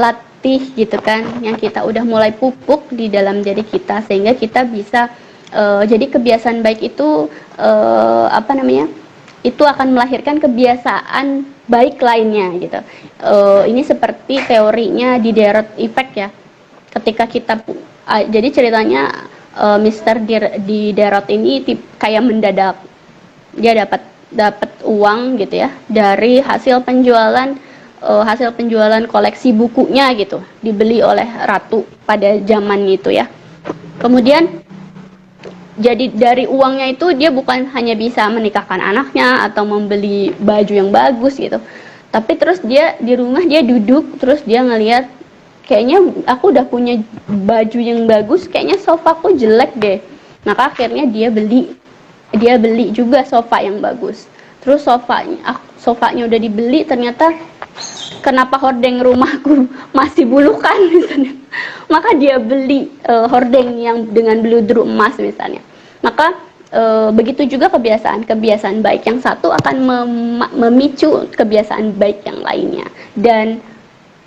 latih gitu kan, yang kita udah mulai pupuk di dalam diri kita, sehingga kita bisa jadi kebiasaan baik itu itu akan melahirkan kebiasaan baik lainnya gitu. Ini seperti teorinya di Diderot Effect ya. Ketika kita jadi ceritanya Mr. Diderot ini kayak mendadak dia dapat uang gitu ya dari hasil penjualan koleksi bukunya gitu, dibeli oleh ratu pada zaman itu ya. Kemudian jadi dari uangnya itu dia bukan hanya bisa menikahkan anaknya atau membeli baju yang bagus gitu, tapi terus dia di rumah dia duduk, terus dia ngelihat kayaknya aku udah punya baju yang bagus, kayaknya sofaku jelek deh. Maka akhirnya dia beli juga sofa yang bagus. Terus sofanya udah dibeli, ternyata kenapa hordeng rumahku masih bulukan misalnya. Maka dia beli hordeng yang dengan beludru emas misalnya. Maka begitu juga kebiasaan baik yang satu akan memicu kebiasaan baik yang lainnya. Dan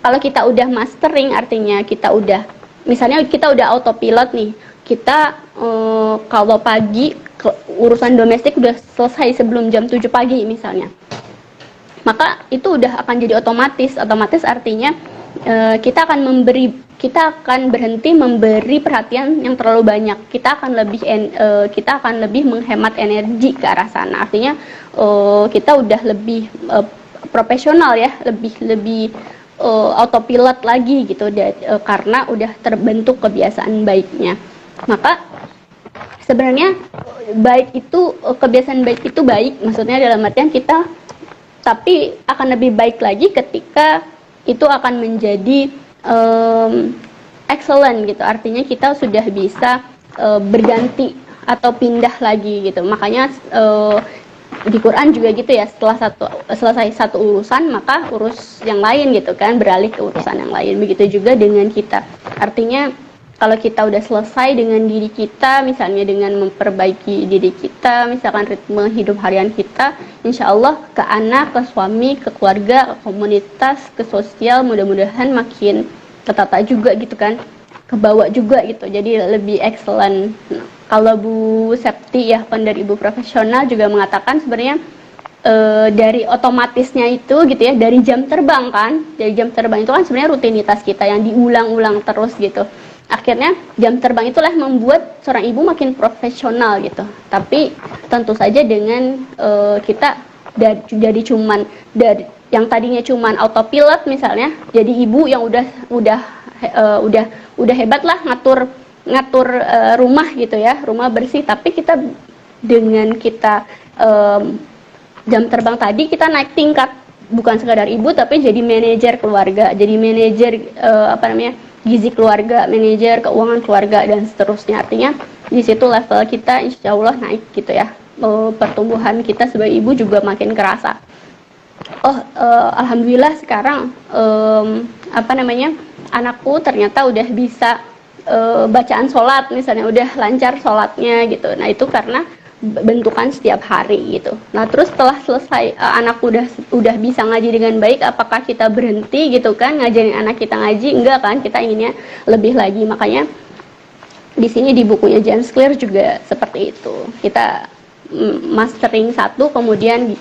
kalau kita udah mastering, artinya kita udah autopilot nih. Kita kalau pagi urusan domestik udah selesai sebelum jam 7 pagi misalnya, maka itu udah akan jadi otomatis artinya kita akan berhenti memberi perhatian yang terlalu banyak. Kita akan lebih menghemat energi ke arah sana. Artinya kita udah lebih profesional ya, lebih autopilot lagi gitu, karena udah terbentuk kebiasaan baiknya. Maka sebenarnya kebiasaan baik itu baik, maksudnya dalam artian kita, tapi akan lebih baik lagi ketika itu akan menjadi excellent gitu, artinya kita sudah bisa berganti atau pindah lagi gitu. Makanya di Quran juga gitu ya, setelah selesai satu urusan maka urus yang lain gitu kan, beralih ke urusan yang lain. Begitu juga dengan kita, artinya kalau kita udah selesai dengan diri kita, misalnya dengan memperbaiki diri kita, misalkan ritme hidup harian kita, insya Allah ke anak, ke suami, ke keluarga, ke komunitas, ke sosial, mudah-mudahan makin tertata juga gitu kan, kebawa juga gitu, jadi lebih excellent. Kalau Bu Septi ya, dari ibu profesional juga mengatakan sebenarnya dari otomatisnya itu gitu ya, dari jam terbang itu kan sebenarnya rutinitas kita yang diulang-ulang terus gitu. Akhirnya jam terbang itulah membuat seorang ibu makin profesional gitu. Tapi tentu saja dengan kita jadi cuman dari yang tadinya cuman autopilot misalnya, jadi ibu yang udah hebat lah ngatur rumah gitu ya, rumah bersih. Tapi kita dengan jam terbang tadi kita naik tingkat, bukan sekadar ibu tapi jadi manajer keluarga, jadi manajer gizi keluarga, manajer keuangan keluarga, dan seterusnya. Artinya di situ level kita insya Allah naik gitu ya, pertumbuhan kita sebagai ibu juga makin kerasa. Alhamdulillah sekarang anakku ternyata udah bisa bacaan sholat misalnya, udah lancar sholatnya gitu. Nah itu karena bentukan setiap hari gitu. Nah terus setelah selesai anak udah bisa ngaji dengan baik, apakah kita berhenti gitu kan ngajarin anak kita ngaji? Enggak kan, kita inginnya lebih lagi. Makanya di sini di bukunya James Clear juga seperti itu. Kita mastering satu, kemudian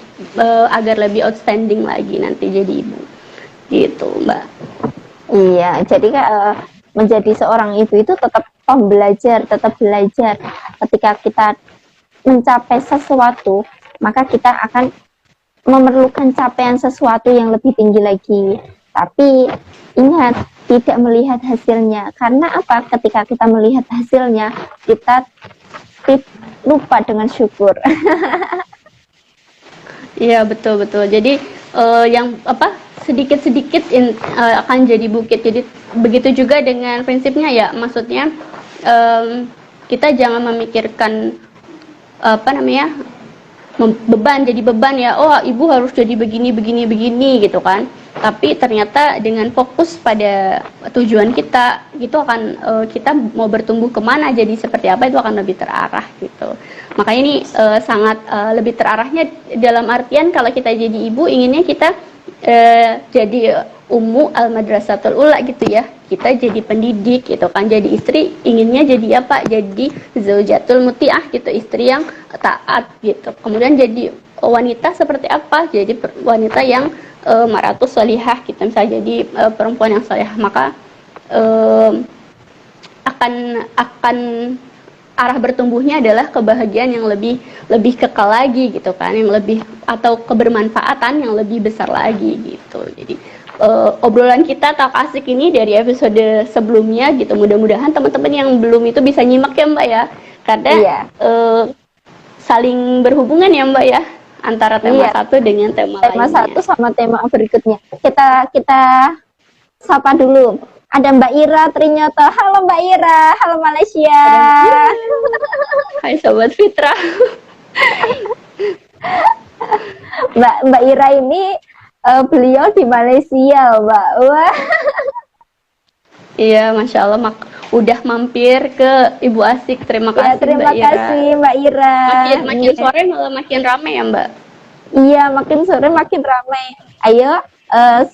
agar lebih outstanding lagi nanti jadi ibu. Gitu, Mbak. Iya, jadi menjadi seorang ibu itu tetap pembelajar, tetap belajar. Ketika kita mencapai sesuatu, maka kita akan memerlukan capaian sesuatu yang lebih tinggi lagi. Tapi ingat, tidak melihat hasilnya. Karena apa? Ketika kita melihat hasilnya, kita lupa dengan syukur. Iya, betul-betul. Jadi yang sedikit-sedikit akan jadi bukit. Jadi begitu juga dengan prinsipnya ya. Maksudnya kita jangan memikirkan beban ya, oh ibu harus jadi begini gitu kan. Tapi ternyata dengan fokus pada tujuan kita, itu akan kita mau bertumbuh kemana, jadi seperti apa, itu akan lebih terarah gitu. Makanya ini sangat lebih terarahnya dalam artian kalau kita jadi ibu, inginnya kita jadi ummu al-madrasatul ula gitu ya. Kita jadi pendidik gitu kan, jadi istri inginnya jadi apa? Jadi zaujatul mutiah gitu, istri yang taat gitu. Kemudian jadi wanita seperti apa? Jadi wanita yang maratus solihah gitu, misalnya jadi perempuan yang solihah. Maka akan arah bertumbuhnya adalah kebahagiaan yang lebih kekal lagi gitu kan, yang lebih, atau kebermanfaatan yang lebih besar lagi gitu. Jadi obrolan kita tak asik ini dari episode sebelumnya gitu, mudah-mudahan teman-teman yang belum itu bisa nyimak ya Mbak ya, karena saling berhubungan ya Mbak ya, antara tema satu dengan tema lainnya. Satu sama tema berikutnya. Kita sapa dulu. Ada Mbak Ira Trinyoto. Halo Mbak Ira, halo Malaysia. Hai Sobat Fitra. Mbak Ira ini beliau di Malaysia, Mbak. Wah. Iya, Masya Allah, udah mampir ke Ibu Asik. Terima kasih terima Mbak Ira. Terima kasih Mbak Ira. Makin sore malah makin ramai ya Mbak. Iya, makin sore makin ramai. Ayo,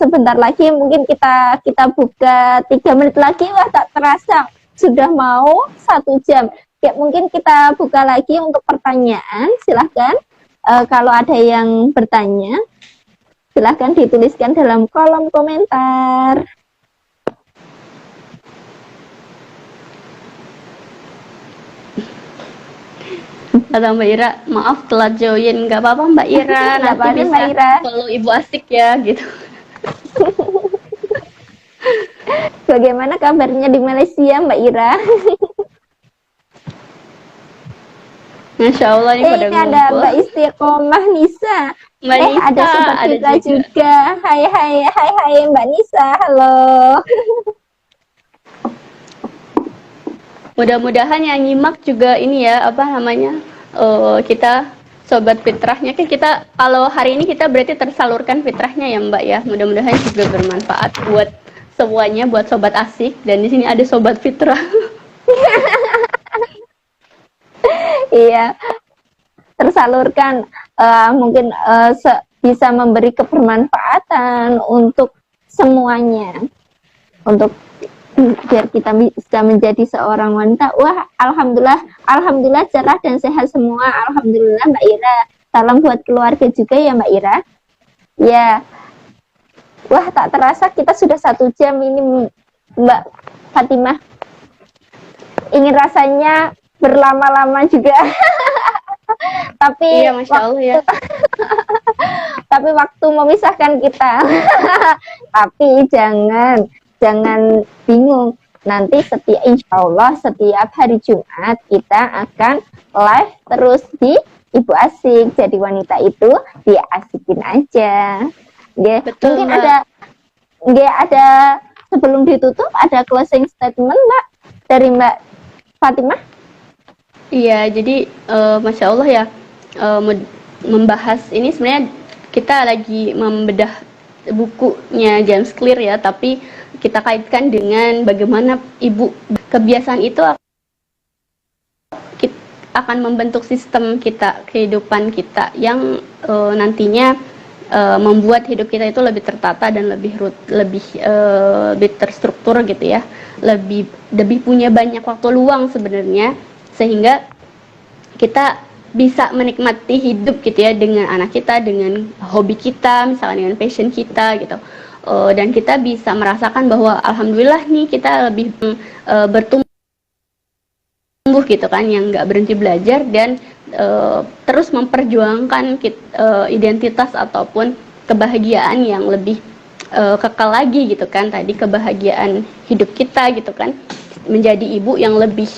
sebentar lagi mungkin kita buka 3 menit lagi. Wah, tak terasa sudah mau 1 jam. Ya, mungkin kita buka lagi untuk pertanyaan. Silahkan kalau ada yang bertanya, silahkan dituliskan dalam kolom komentar. Kata Mbak Ira, maaf telat join. Nggak apa-apa Mbak Ira, nanti bisa Mbak Ira. follow Ibu Asik ya gitu. Bagaimana kabarnya di Malaysia Mbak Ira? Masya Allah nih pada ngumpul. Ada Mbak Istiqomah Nisa. Mbak Nisa, ada Sobat Fitra juga. Hai Mbak Nisa, halo. Mudah-mudahan yang nyimak juga ini ya, kita Sobat Fitrahnya, kan kita kalau hari ini kita berarti tersalurkan fitrahnya ya Mbak ya. Mudah-mudahan juga bermanfaat buat semuanya, buat Sobat Asik, dan di sini ada Sobat Fitrah. Iya, tersalurkan, mungkin bisa memberi kebermanfaatan untuk semuanya, untuk biar kita bisa menjadi seorang wanita. Wah, alhamdulillah cerah dan sehat semua. Alhamdulillah Mbak Ira. Salam buat keluarga juga ya Mbak Ira. Ya. Wah, tak terasa kita sudah 1 jam ini Mbak Fatimah. Ingin rasanya berlama-lama juga. Tapi iya, Masya Allah ya. Tapi waktu memisahkan kita. Tapi jangan bingung. Nanti insya Allah setiap hari Jumat kita akan live terus di Ibu Asik. Jadi wanita itu diasikin aja. Betul, mungkin Mbak. ada sebelum ditutup ada closing statement Mbak dari Mbak Fatimah. Iya, jadi Masya Allah ya, membahas ini sebenarnya kita lagi membedah bukunya James Clear ya, tapi kita kaitkan dengan bagaimana ibu, kebiasaan itu akan membentuk sistem kita, kehidupan kita yang nantinya membuat hidup kita itu lebih tertata dan lebih terstruktur gitu ya, lebih punya banyak waktu luang sebenarnya, sehingga kita bisa menikmati hidup gitu ya dengan anak kita, dengan hobi kita, misalnya dengan passion kita gitu. Dan kita bisa merasakan bahwa alhamdulillah nih kita lebih bertumbuh gitu kan, yang nggak berhenti belajar dan terus memperjuangkan identitas ataupun kebahagiaan yang lebih kekal lagi gitu kan, tadi kebahagiaan hidup kita gitu kan, menjadi ibu yang lebih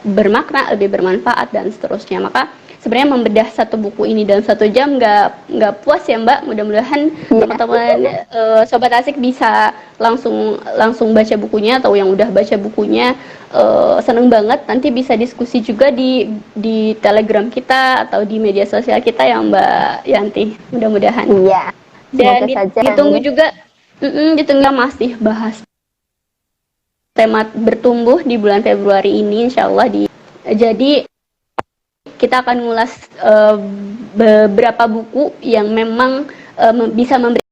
bermakna, lebih bermanfaat dan seterusnya. Maka sebenarnya membedah satu buku ini dalam 1 jam nggak puas ya Mbak. Mudah-mudahan teman-teman Sobat Asik bisa langsung baca bukunya, atau yang udah baca bukunya seneng banget. Nanti bisa diskusi juga di Telegram kita atau di media sosial kita ya Mbak Yanti. Mudah-mudahan. Iya. Dan ditunggu juga, ditunggu masih bahas tema bertumbuh di bulan Februari ini, insya Allah. Jadi kita akan ngulas beberapa buku yang memang bisa memberi